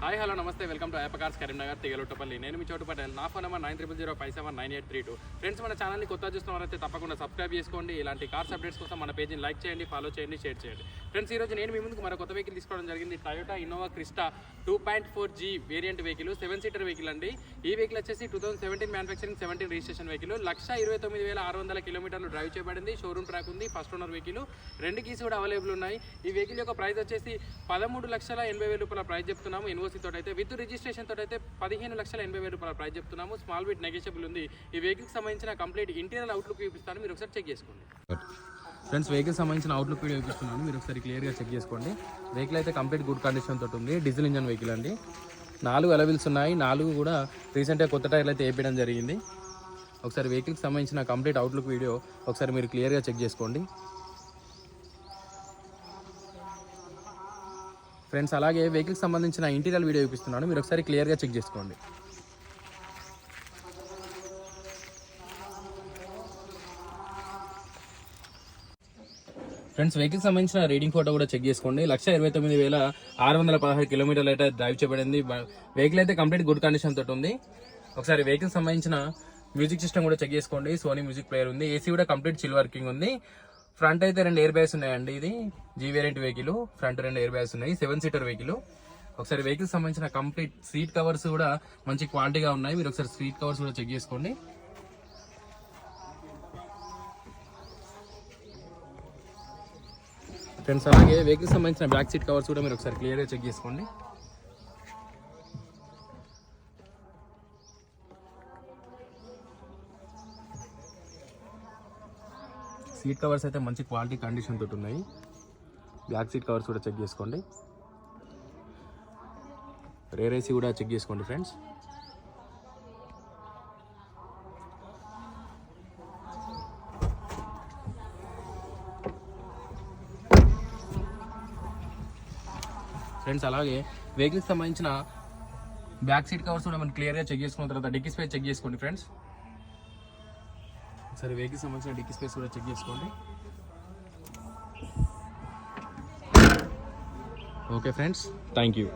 Hi hello నమస్తే welcome to app cars Karimnagar Thigalottapalli. నేను మీ చోటు పటేల్. నా ఫోన్ నెంబర్ 9005759832. ఫ్రెండ్స్, మన ఛానల్ని కొత్త చూస్తున్నవారైతే తప్పకుండా సబ్స్క్రైబ్ చేసుకోండి. ఇలాంటి కార్స్ అప్డేట్స్ కోసం మన పేజ్ని లైక్ చేయండి, ఫాలో చేయండి, షేర్ చేయండి. ఫ్రెండ్స్, ఈరోజు నేను మీ ముందుకు మరో కొత్త వెహికల్ తీసుకోవడం జరిగింది. Toyota Innova Crysta 2.4G variant vehicle, 7 seater vehicle అండి. ఈ వెహికల్ వచ్చేసి 2017 మ్యానుఫ్యాక్చరింగ్, 17 రిజిస్ట్రేషన్ వెహికల్. 1,29,600 కిలోమీటర్లు డ్రైవ్ చేయబడింది. షోరూమ్ ట్రాక్ ఉంది. First owner vehicle. 2 కీస్ కూడా అవైలబుల్ ఉన్నాయి. ఈ వెహికల్ యొక్క ప్రైస్ వచ్చేసి 13,80,000 రూపాయల ప్రైస్ చెప్తున్నాము. తోటి అయితే విత్ రిజిస్ట్రేషన్ తోటి అయితే 15,80,000 రూపాయల ప్రైస్ చెప్తున్నాము. స్మాల్ బిట్ నెగోషియబుల్ ఉంది. ఈ వెహికల్కి సంబంధించిన కంప్లీట్ ఇంటీరియర్ అవుట్లుక్ చూపిస్తాను, మీరు ఒకసారి చెక్ చేసుకోండి. ఫ్రెండ్స్, వెహికల్ సంబంధించిన అవుట్లుక్ వీడియో చూపిస్తున్నాను, మీరు ఒకసారి క్లియర్గా చెక్ చేసుకోండి. వెహికల్ అయితే కంప్లీట్ గుడ్ కండిషన్ తోటి ఉంది. డీజిల్ ఇంజన్ వెహికల్ అండి. 4 అలవిల్స్ ఉన్నాయి. 4 కూడా రీసెంట్గా కొత్త టైర్లు అయితే వేయడం జరిగింది. ఒకసారి వెహికల్కి సంబంధించిన కంప్లీట్ అవుట్లుక్ వీడియో ఒకసారి మీరు క్లియర్గా చెక్ చేసుకోండి. ఫ్రెండ్స్, అలాగే వెహికల్కి సంబంధించిన ఇంటీరియర్ వీడియో చూపిస్తున్నాను, మీరు ఒకసారి క్లియర్గా చెక్ చేసుకోండి. ఫ్రెండ్స్, వెహికల్కి సంబంధించిన రీడింగ్ ఫోటో కూడా చెక్ చేసుకోండి. 1,29,616 కిలోమీటర్లు అయితే డ్రైవ్ చేయబడింది. వెహికల్ అయితే కంప్లీట్ గుడ్ కండిషన్ తోటి ఉంది. ఒకసారి వెహికల్ సంబంధించిన మ్యూజిక్ సిస్టమ్ కూడా చెక్ చేసుకోండి. సోనీ మ్యూజిక్ ప్లేయర్ ఉంది. ఏసీ కూడా కంప్లీట్ చిల్ వర్కింగ్ ఉంది. ఫ్రంట్ అయితే 2 ఎయిర్ బ్యాగ్స్ ఉన్నాయండి. ఇది G variant vehicle. Front 2 air bags ఉన్నాయి. 7 సీటర్ వెహికల్. ఒకసారి వెహికల్ సంబంధించిన కంప్లీట్ సీట్ కవర్స్ కూడా మంచి క్వాలిటీగా ఉన్నాయి. మీరు ఒకసారి సీట్ కవర్స్ కూడా చెక్ చేసుకోండి. ఫ్రెండ్స్, అలాగే వెహికల్ సంబంధించిన బ్యాక్ సీట్ కవర్స్ కూడా మీరు ఒకసారి క్లియర్గా చెక్ చేసుకోండి. సీట్ కవర్స్ అయితే మంచి క్వాలిటీ కండిషన్ తోటి ఉన్నాయి. బ్యాక్ సీట్ కవర్స్ కూడా చెక్ చేసుకోండి. రేర్ ఏసీ కూడా చెక్ చేసుకోండి. ఫ్రెండ్స్, అలాగే వెహికల్కి సంబంధించిన బ్యాక్ సీట్ కవర్స్ కూడా మనం క్లియర్గా చెక్ చేసుకున్న తర్వాత డిక్కీ స్పేస్ చెక్ చేసుకోండి. ఫ్రెండ్స్, సరే వెహికల్ సంబంధించిన డిక్కీ స్పేస్ కూడా చెక్ చేసుకోండి. Okay friends, thank you.